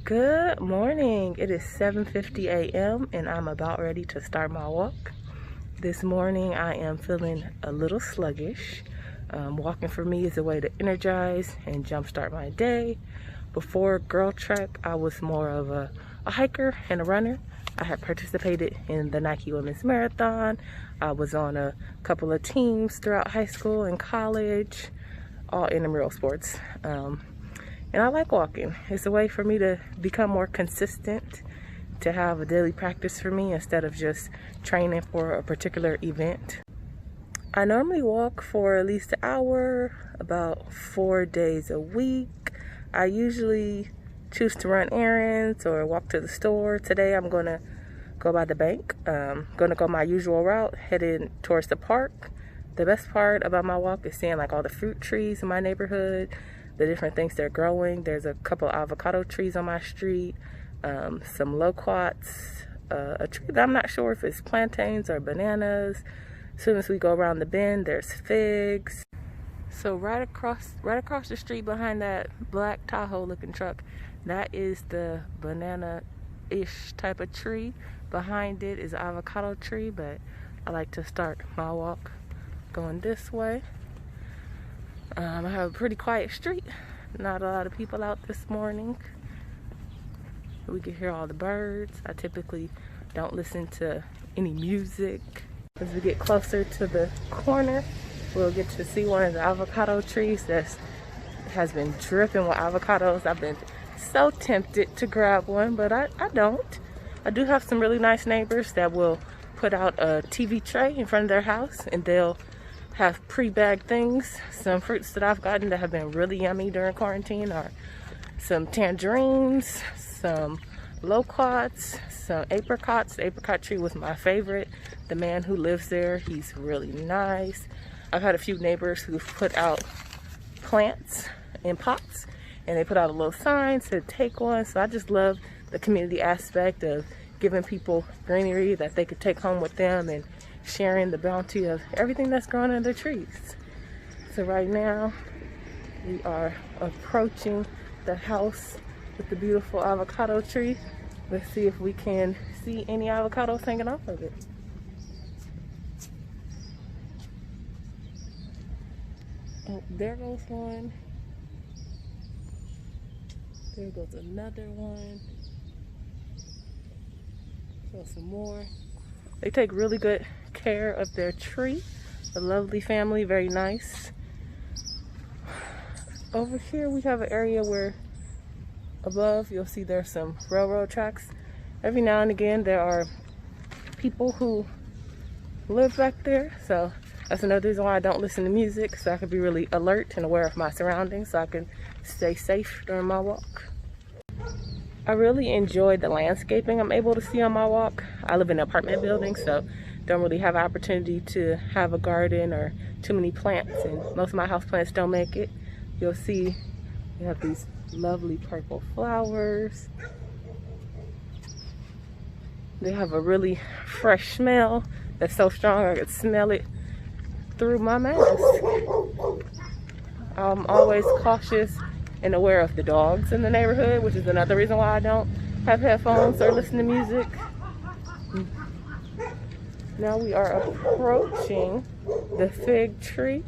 Good morning. It is 7:50 a.m. and I'm about ready to start my walk. This morning I am feeling a little sluggish. Walking for me is a way to energize and jumpstart my day. Before GirlTrek, I was more of a hiker and a runner. I had participated in the Nike Women's Marathon. I was on a couple of teams throughout high school and college, all intramural sports. And I like walking. It's a way for me to become more consistent, to have a daily practice for me instead of just training for a particular event. I normally walk for at least an hour, about 4 days a week. I usually choose to run errands or walk to the store. Today I'm gonna go by the bank. Gonna go my usual route, headed towards the park. The best part about my walk is seeing like all the fruit trees in my neighborhood, the different things they're growing. There's a couple of avocado trees on my street, some loquats, a tree that I'm not sure if it's plantains or bananas. As soon as we go around the bend, there's figs. So right across the street behind that black Tahoe looking truck, that is the banana-ish type of tree. Behind it is an avocado tree, but I like to start my walk going this way. I have a pretty quiet street. Not a lot of people out this morning. We can hear all the birds. I typically don't listen to any music. As we get closer to the corner, we'll get to see one of the avocado trees that has been dripping with avocados. I've been so tempted to grab one, but I don't. I do have some really nice neighbors that will put out a TV tray in front of their house, and they'll have pre-bagged things. Some fruits that I've gotten that have been really yummy during quarantine are some tangerines, some loquats, some apricots. The apricot tree was my favorite. The man who lives there, he's really nice. I've had a few neighbors who've put out plants in pots, and they put out a little sign to take one. So I just love the community aspect of giving people greenery that they could take home with them and sharing the bounty of everything that's growing in the trees. So right now we are approaching the house with the beautiful avocado tree. Let's see if we can see any avocados hanging off of it. Oh, there goes one. There goes another one. So some more. They take really good care of their tree. A lovely family, very nice. Over here we have an area where above you'll see there's some railroad tracks. Every now and again there are people who live back there, so that's another reason why I don't listen to music, so I can be really alert and aware of my surroundings so I can stay safe during my walk. I really enjoy the landscaping I'm able to see on my walk. I live in an apartment building, so don't really have an opportunity to have a garden or too many plants, and most of my house plants don't make it. You'll see we have these lovely purple flowers. They have a really fresh smell that's so strong I could smell it through my mask. I'm always cautious and aware of the dogs in the neighborhood, which is another reason why I don't have headphones or listen to music. Now we are approaching the fig tree.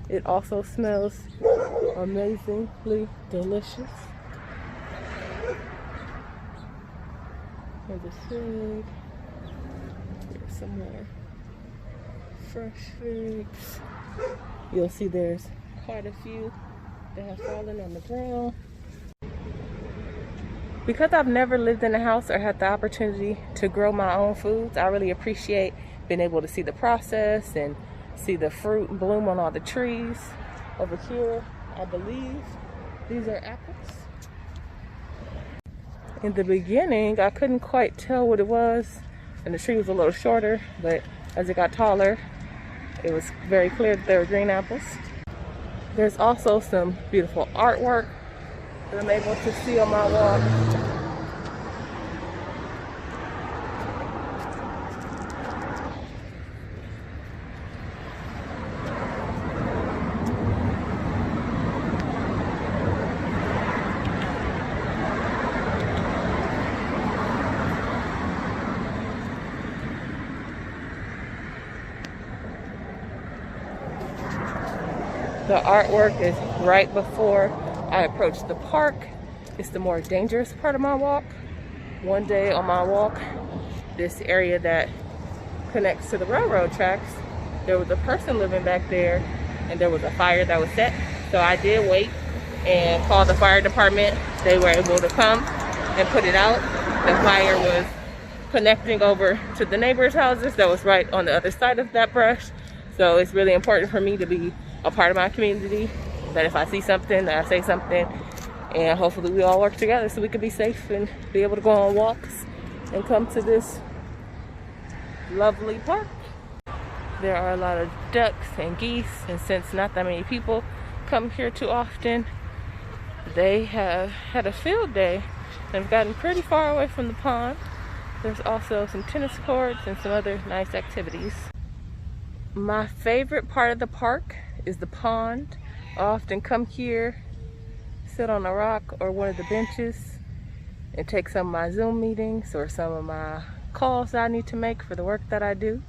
It also smells amazingly delicious. Here's a fig. Here's some more fresh figs. You'll see there's quite a few that have fallen on the ground. Because I've never lived in a house or had the opportunity to grow my own foods, I really appreciate being able to see the process and see the fruit bloom on all the trees. Over here, I believe these are apples. In the beginning, I couldn't quite tell what it was, and the tree was a little shorter, but as it got taller, it was very clear that they were green apples. There's also some beautiful artwork that I'm able to see on my walk. The artwork is right before I approach the park. It's the more dangerous part of my walk. One day on my walk, this area that connects to the railroad tracks, there was a person living back there and there was a fire that was set. So I did wait and call the fire department. They were able to come and put it out. The fire was connecting over to the neighbors' houses that was right on the other side of that brush. So it's really important for me to be a part of my community, that if I see something, that I say something, and hopefully we all work together so we can be safe and be able to go on walks and come to this lovely park. There are a lot of ducks and geese, and since not that many people come here too often, they have had a field day and have gotten pretty far away from the pond. There's also some tennis courts and some other nice activities. My favorite part of the park is the pond. I often come here, sit on a rock or one of the benches and take some of my Zoom meetings or some of my calls that I need to make for the work that I do.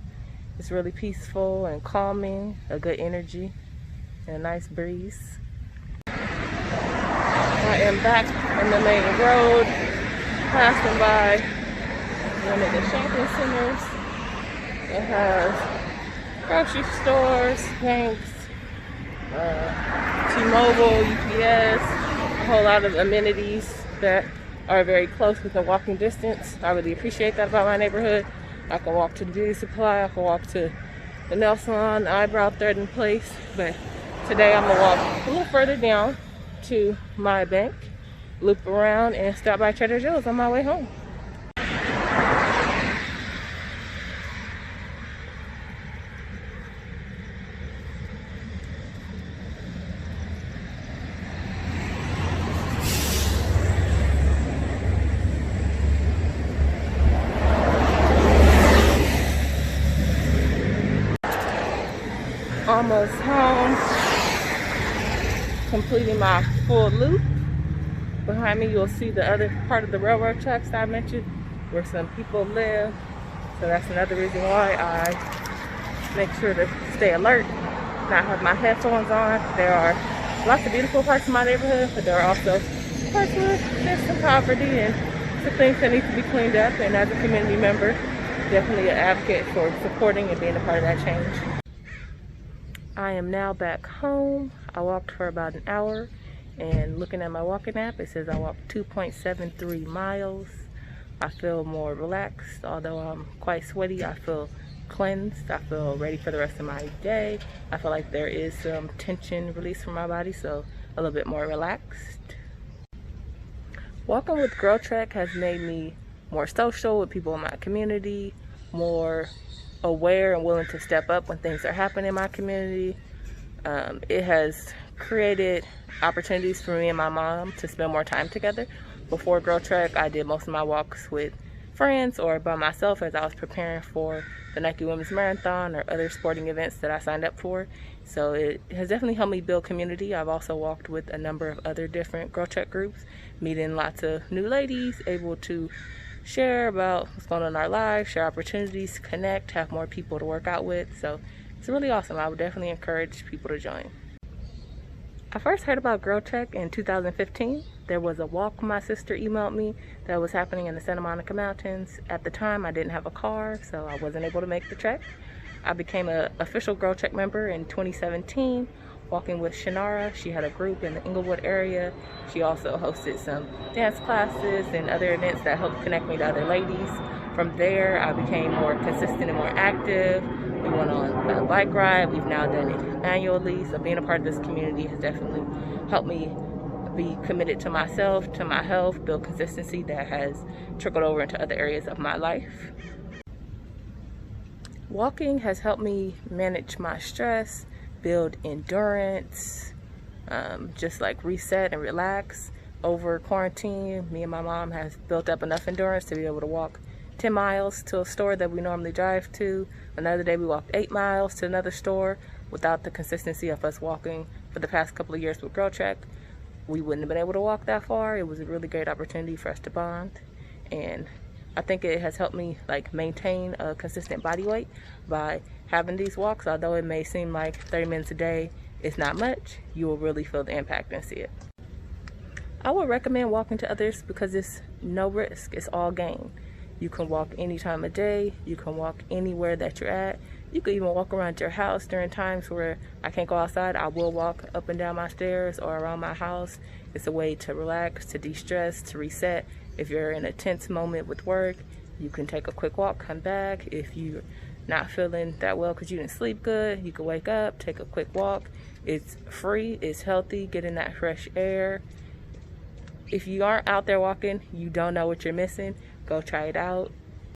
It's really peaceful and calming, a good energy, and a nice breeze. I am back on the main road, passing by one of the shopping centers. It has grocery stores, banks, T-Mobile, UPS, a whole lot of amenities that are very close within walking distance. I really appreciate that about my neighborhood. I can walk to the beauty supply, I can walk to the nail salon, the eyebrow threading place, but today I'm gonna walk a little further down to my bank, loop around, and stop by Trader Joe's on my way home. Almost home, completing my full loop. Behind me you'll see the other part of the railroad tracks that I mentioned where some people live. So that's another reason why I make sure to stay alert, not have my headphones on. There are lots of beautiful parts of my neighborhood, but there are also parts where there's some poverty and some things that need to be cleaned up, and as a community member, definitely an advocate for supporting and being a part of that change. I am now back home. I walked for about an hour, and looking at my walking app, it says I walked 2.73 miles. I feel more relaxed, although I'm quite sweaty. I feel cleansed. I feel ready for the rest of my day. I feel like there is some tension released from my body, so a little bit more relaxed. Walking with GirlTrek has made me more social with people in my community, more aware and willing to step up when things are happening in my community. It has created opportunities for me and my mom to spend more time together. Before GirlTrek, I did most of my walks with friends or by myself as I was preparing for the Nike Women's Marathon or other sporting events that I signed up for. So it has definitely helped me build community. I've also walked with a number of other different GirlTrek groups, meeting lots of new ladies, able to share about what's going on in our lives, share opportunities, connect, have more people to work out with. So it's really awesome. I would definitely encourage people to join. I first heard about GirlTrek in 2015. There was a walk my sister emailed me that was happening in the Santa Monica Mountains. At the time, I didn't have a car, so I wasn't able to make the trek. I became an official GirlTrek member in 2017, walking with Shanara. She had a group in the Inglewood area. She also hosted some dance classes and other events that helped connect me to other ladies. From there, I became more consistent and more active. We went on a bike ride. We've now done it annually. So being a part of this community has definitely helped me be committed to myself, to my health, build consistency that has trickled over into other areas of my life. Walking has helped me manage my stress, build endurance, just like reset and relax. Over quarantine, me and my mom have built up enough endurance to be able to walk 10 miles to a store that we normally drive to. Another day we walked 8 miles to another store. Without the consistency of us walking for the past couple of years with GirlTrek, we wouldn't have been able to walk that far. It was a really great opportunity for us to bond, and I think it has helped me maintain a consistent body weight by having these walks. Although it may seem like 30 minutes a day It's not much. You will really feel the impact and see it. I would recommend walking to others because it's no risk. It's all gain. You can walk any time of day. You can walk anywhere that you're at. You can even walk around your house during times where I can't go outside. I will walk up and down my stairs or around my house. It's a way to relax, to de-stress, to reset. If you're in a tense moment with work, you can take a quick walk, come back. If you're not feeling that well because you didn't sleep good, you can wake up, take a quick walk. It's free, it's healthy, getting that fresh air. If you aren't out there walking, you don't know what you're missing, go try it out.